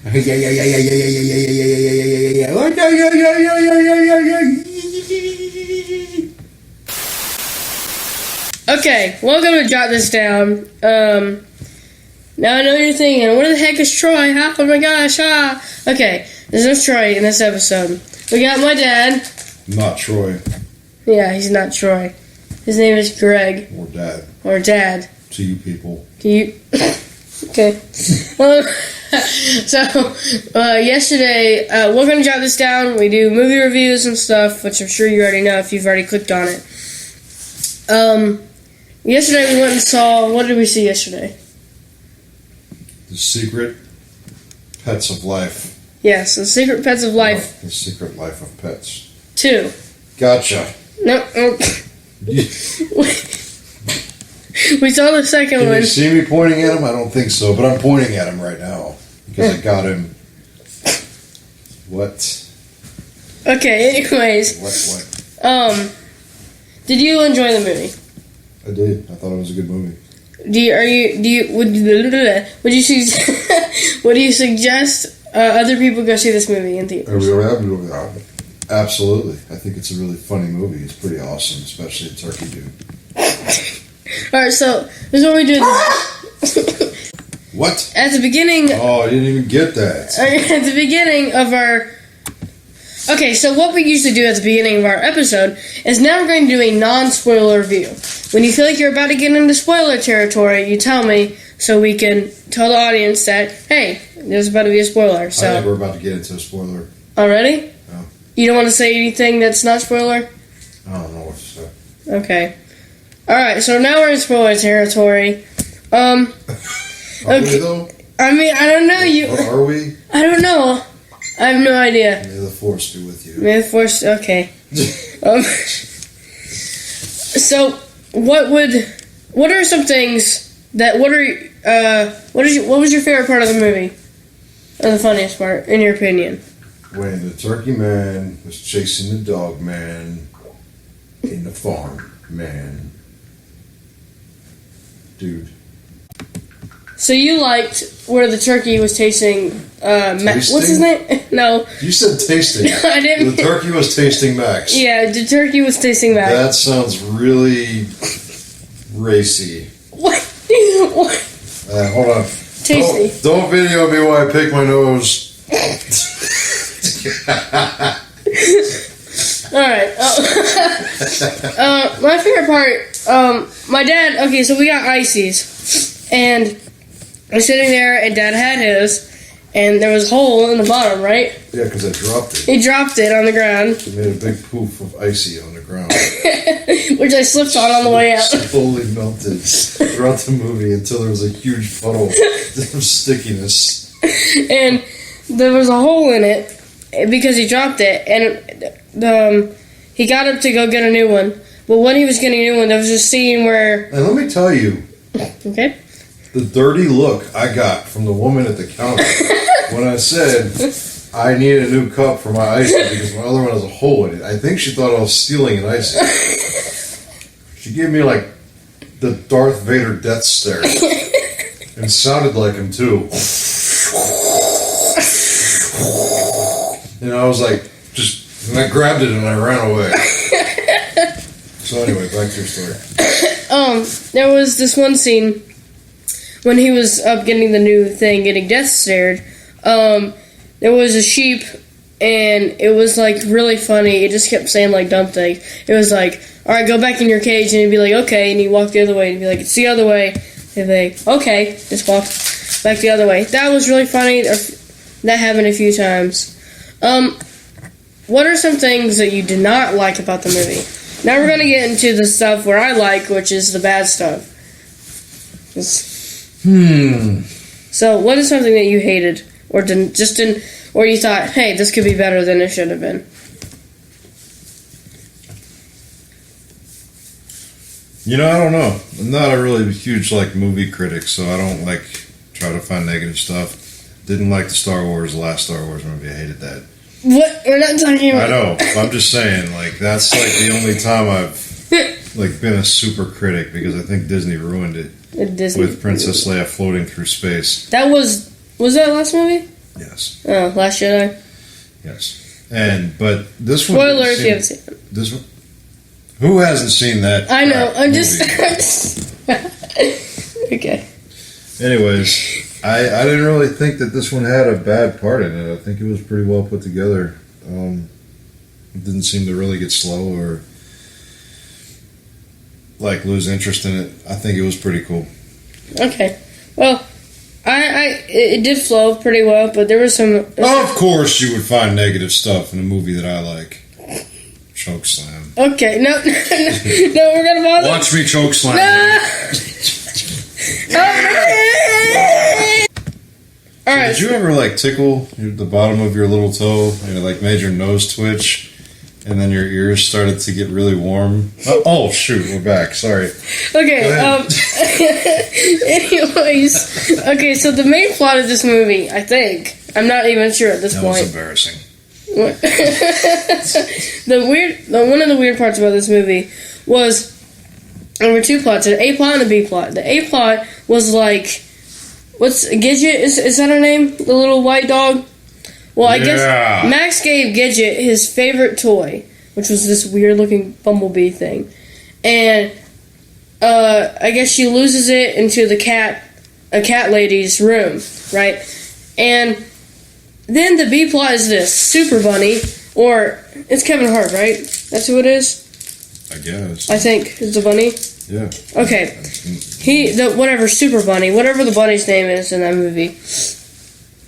Okay, welcome to Jot This Down. Now I know you're thinking, where the heck is Troy? Huh? Oh my gosh, Okay, there's no Troy in this episode. We got my dad. Not Troy. Yeah, he's not Troy. His name is Greg. Or Dad. Or Dad. To you people. To you. Okay. Yesterday, welcome to Jot This Down. We do movie reviews and stuff, which I'm sure you already know if you've already clicked on it. Yesterday we went and saw, what did we see yesterday? The Secret Pets of Life. Yes, The Secret Pets of Life. No, The Secret Life of Pets. 2. Gotcha. No. We saw the second one. Can you see me pointing at him? I don't think so, but I'm pointing at him right now because I got him. What? Okay, anyways. What? Did you enjoy the movie? I did. I thought it was a good movie. Would you suggest other people go see this movie in theaters? Absolutely. I think it's a really funny movie. It's pretty awesome, especially the turkey dude. Alright, so this is what we do. What? At the beginning. Oh, I didn't even get that. At the beginning of our. Okay, so what we usually do at the beginning of our episode is now we're going to do a non-spoiler review. When you feel like you're about to get into spoiler territory, you tell me so we can tell the audience that, hey, there's about to be a spoiler. So. I think we're about to get into a spoiler. Already? No. You don't want to say anything that's not spoiler? I don't know what to say. Okay. Alright, so now we're in spoiler territory. Are we though? I mean, I don't know. Are we? I don't know. I have no idea. May the Force be with you. May the Force. Okay. So, what are some things that? What was your favorite part of the movie? Or the funniest part, in your opinion? When the turkey man was chasing the dog man in the farm, man. Dude. So you liked where the turkey was tasting, Max. What's his name? No. You said tasting. I didn't. The turkey was tasting Max. Yeah, the turkey was tasting Max. That sounds really racy. What? Hold on. Tasty. Don't video me while I pick my nose. Alright. My favorite part, my dad, okay, so we got ices. And I was sitting there, and Dad had his, and there was a hole in the bottom, right? Yeah, because I dropped it. He dropped it on the ground. It made a big poof of icy on the ground. Which I slipped on the way out. Slowly melted throughout the movie until there was a huge puddle of stickiness. And there was a hole in it because he dropped it, and he got up to go get a new one. But when he was getting a new one, there was a scene where... And let me tell you... Okay. The dirty look I got from the woman at the counter when I said I need a new cup for my ice because my other one has a hole in it. I think she thought I was stealing an ice. She gave me like the Darth Vader death stare and sounded like him too. And I was like, and I grabbed it and I ran away. So anyway, back to your story. There was this one scene when he was up getting the new thing, getting death stared. There was a sheep, and it was like really funny. It just kept saying like dumb things. It was like, "All right, go back in your cage," and he'd be like, "Okay," and he'd walk the other way, and he'd be like, "It's the other way." And he'd be like, "Okay," just walk back the other way. That was really funny. That happened a few times. What are some things that you did not like about the movie? Now we're going to get into the stuff where I like, which is the bad stuff. So, what is something that you hated, or didn't, or you thought, hey, this could be better than it should have been? You know, I don't know. I'm not a really huge movie critic, so I don't try to find negative stuff. Didn't like the last Star Wars movie. I hated that. What? We're not talking about... I know. I'm just saying, that's the only time I've been a super critic because I think Disney ruined it with Princess Leia floating through space. Was that last movie? Yes. Oh, Last Jedi. Yes. But this one. Spoiler if you haven't seen it. This one. Who hasn't seen that? I know. I'm movie? just. Okay. Anyways, I didn't really think that this one had a bad part in it. I think it was pretty well put together. It didn't seem to really get slow or like lose interest in it. I think it was pretty cool. Okay. Well, it did flow pretty well, but there was some. Of course, you would find negative stuff in a movie that I like. Choke slam. Okay. No, no, we're gonna bother. Watch me choke slam. All right. Did you ever like tickle the bottom of your little toe and it like made your nose twitch, and then your ears started to get really warm? Oh shoot, we're back. Sorry. Okay. Anyways, okay. So the main plot of this movie, I think, I'm not even sure at this That point. was embarrassing. One of the weird parts about this movie was there were two plots: an A plot and a B plot. The A plot was like, what's Gidget? Is that her name? The little white dog. Well, I guess Max gave Gidget his favorite toy, which was this weird looking bumblebee thing, and I guess she loses it into a cat lady's room, right? And then the B plot is this Super Bunny, or it's Kevin Hart, right? That's who it is. I guess. I think is the bunny. Yeah. Okay. Super Bunny, whatever the bunny's name is in that movie.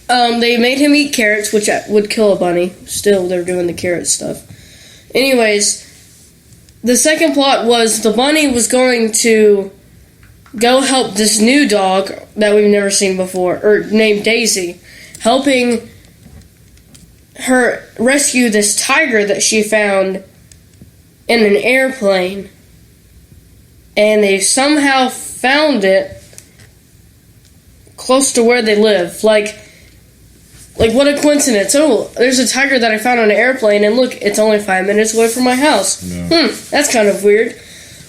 They made him eat carrots, which would kill a bunny. Still, they're doing the carrot stuff. Anyways, the second plot was the bunny was going to go help this new dog that we've never seen before, or named Daisy, helping her rescue this tiger that she found in an airplane. And they somehow found it close to where they live. Like what a coincidence. Oh, there's a tiger that I found on an airplane, and look, it's only 5 minutes away from my house. No. That's kind of weird.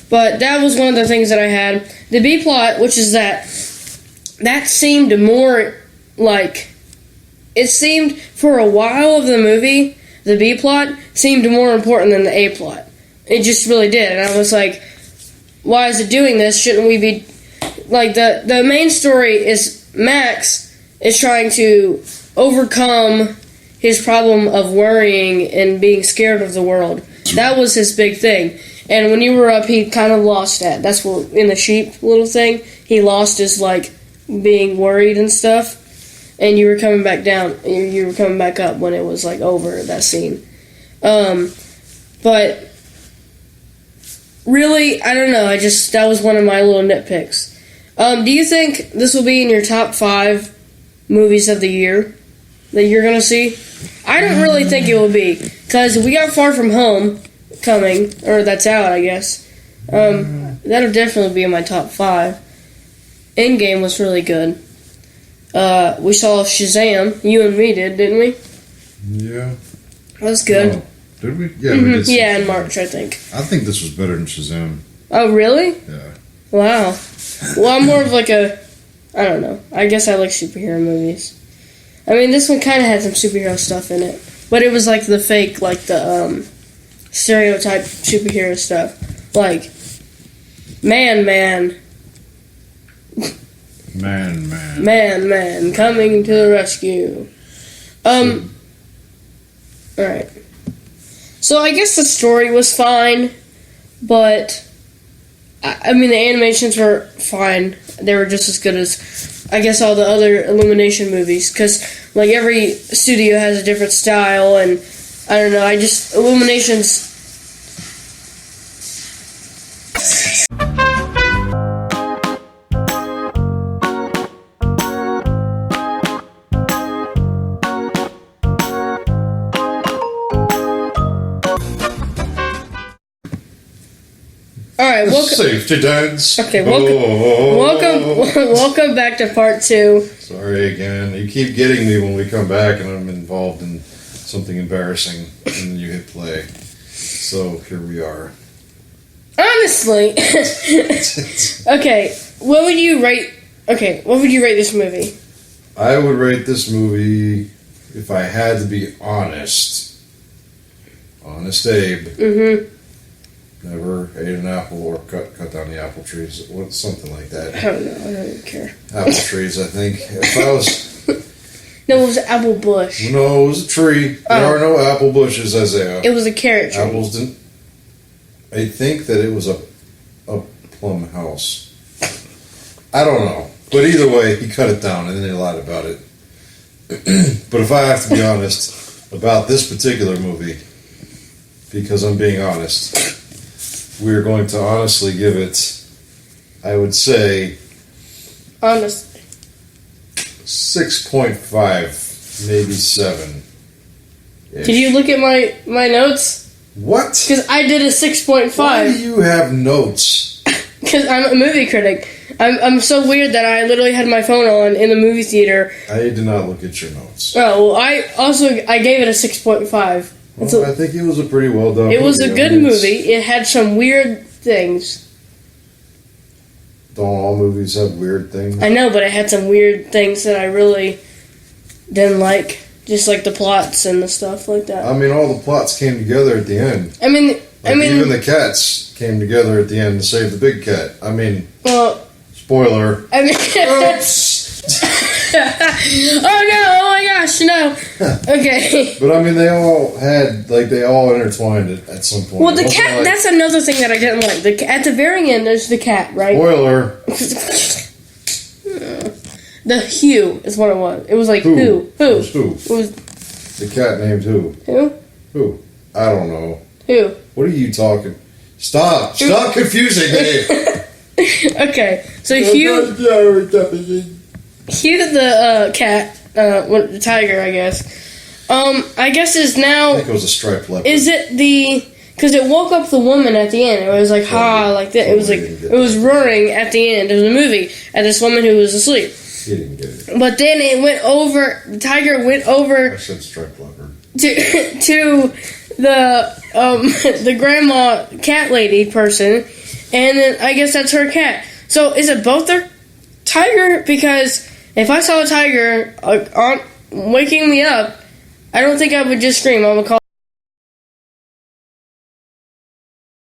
But that was one of the things that I had. The B plot, which is that seemed more like, it seemed for a while of the movie, the B plot seemed more important than the A plot. It just really did. And I was like, why is it doing this? Shouldn't we be... Like, the main story is Max is trying to overcome his problem of worrying and being scared of the world. That was his big thing. And when you were up, he kind of lost that. That's what, in the sheep little thing, he lost his, like, being worried and stuff. And you were coming back down. You were coming back up when it was, like, over, that scene. But... really, I don't know. That was one of my little nitpicks. Do you think this will be in your top 5 movies of the year that you're going to see? I don't really think it will be, because we got Far From Home coming, or that's out, I guess. That'll definitely be in my top 5. Endgame was really good. We saw Shazam. You and me didn't we? Yeah. That was good. Oh, did we? Yeah, we did. Yeah, in March, I think. I think this was better than Shazam. Oh, really? Yeah. Wow. Well, I'm more of like I don't know. I guess I like superhero movies. I mean, this one kind of had some superhero stuff in it. But it was like the fake, like the stereotype superhero stuff. Like, man, coming to the rescue. Alright. So I guess the story was fine, but I mean the animations were fine. They were just as good as I guess all the other Illumination movies, because like every studio has a different style, and I don't know. Illumination's. Alright, Safety dance. Okay, welcome back to part 2. Sorry again. You keep getting me when we come back and I'm involved in something embarrassing and then you hit play. So here we are. Honestly. Okay, what would you rate this movie? I would rate this movie, if I had to be honest, Honest Abe. Mm-hmm. Never ate an apple or cut down the apple trees. What, something like that. I don't know. I don't even care. Apple trees, I think. If I was... No, it was an apple bush. No, it was a tree. There are no apple bushes, Isaiah. It was a carrot tree. Apples didn't... I think that it was a plum house. I don't know. But either way, he cut it down and then he lied about it. But if I have to be honest about this particular movie, because I'm being honest, we're going to honestly give it, I would say, Honest. 6.5, maybe 7. Did you look at my notes? What? Because I did a 6.5. Why do you have notes? Because I'm a movie critic. I'm so weird that I literally had my phone on in the movie theater. I did not look at your notes. Oh, well, I gave it a 6.5. Well, I think it was a pretty well done movie. It was a good movie. It had some weird things. Don't all movies have weird things? I know, but it had some weird things that I really didn't like. Just like the plots and the stuff like that. I mean, all the plots came together at the end. Even the cats came together at the end to save the big cat. I mean, well, spoiler. I mean, Oops. oh no! Oh my gosh, no. Okay. But I mean, they all intertwined at some point. Well, the cat. That's another thing that I didn't like. At the very end, there's the cat, right? Spoiler. The Hugh is what it was. It was like Who? who? It was who? It was The cat named who? who? Who? I don't know. Who? What are you talking? Stop confusing me. Okay, so Hugh the cat, the tiger, I guess. I guess is now. I think it was a striped leopard. Is it the? Because it woke up the woman at the end. It was like like that. It was like it was roaring at the end of the movie at this woman who was asleep. He didn't get it. But then it went over. The tiger went over I said striped leopard. to the grandma cat lady person, and then I guess that's her cat. So is it both their tiger? Because if I saw a tiger on waking me up, I don't think I would just scream. I would call.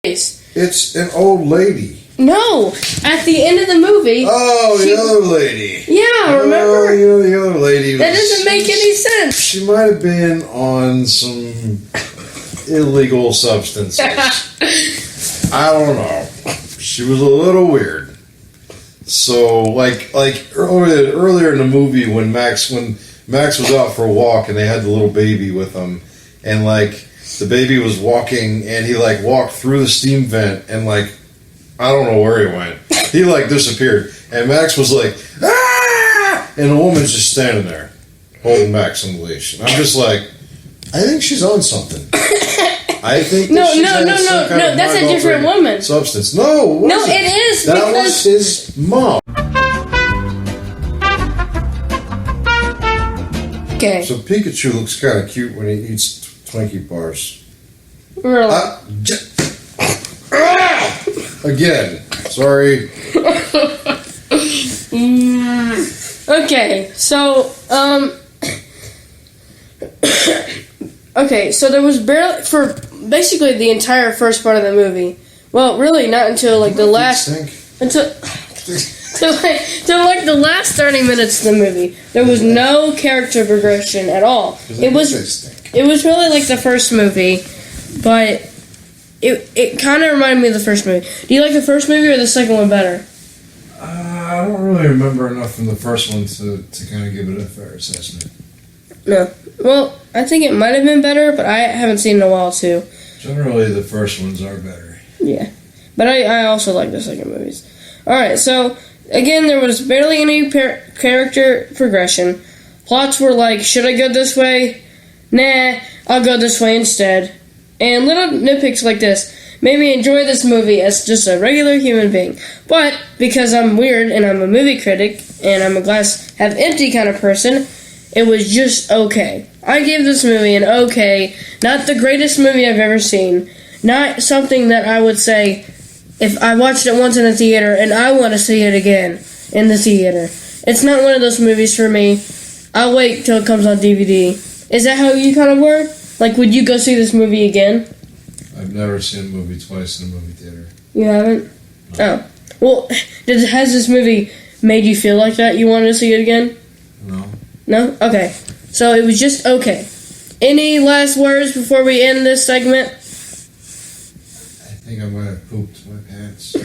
It's an old lady. No, at the end of the movie. Oh, the other lady. Yeah, remember? The other lady. That doesn't make any sense. She might have been on some illegal substances. I don't know. She was a little weird. So, like earlier in the movie when Max was out for a walk and they had the little baby with them, and the baby was walking and he walked through the steam vent and I don't know where he went. He disappeared. And Max was like, ah! And the woman's just standing there holding Max on the leash. And I'm just like, I think she's on something. I think No, that's a different woman. Substance. No, it wasn't. No, it is. That was his mom. Okay. So Pikachu looks kind of cute when he eats Twinkie bars. Really? Again, sorry. Okay, so okay, so there was barely for basically the entire first part of the movie. Well, really not until the last until the last 30 minutes of the movie. There was no character progression at all. It was really like the first movie, but it kind of reminded me of the first movie. Do you like the first movie or the second one better? I don't really remember enough from the first one to kind of give it a fair assessment. No. Well, I think it might have been better, but I haven't seen it in a while too. Generally, the first ones are better. Yeah. But I also like the second movies. Alright, so, again, there was barely any character progression. Plots were like, should I go this way? Nah, I'll go this way instead. And little nitpicks like this made me enjoy this movie as just a regular human being. But, because I'm weird and I'm a movie critic, and I'm a glass half empty kind of person, it was just okay. I gave this movie an okay, not the greatest movie I've ever seen, not something that I would say, if I watched it once in the theater and I want to see it again in the theater. It's not one of those movies for me. I'll wait till it comes on DVD. Is that how you kind of work? Like, would you go see this movie again? I've never seen a movie twice in a movie theater. You haven't? Oh. Well, has this movie made you feel like that? You wanted to see it again? No. No? Okay. So it was just okay. Any last words before we end this segment? I think I might have pooped my pants.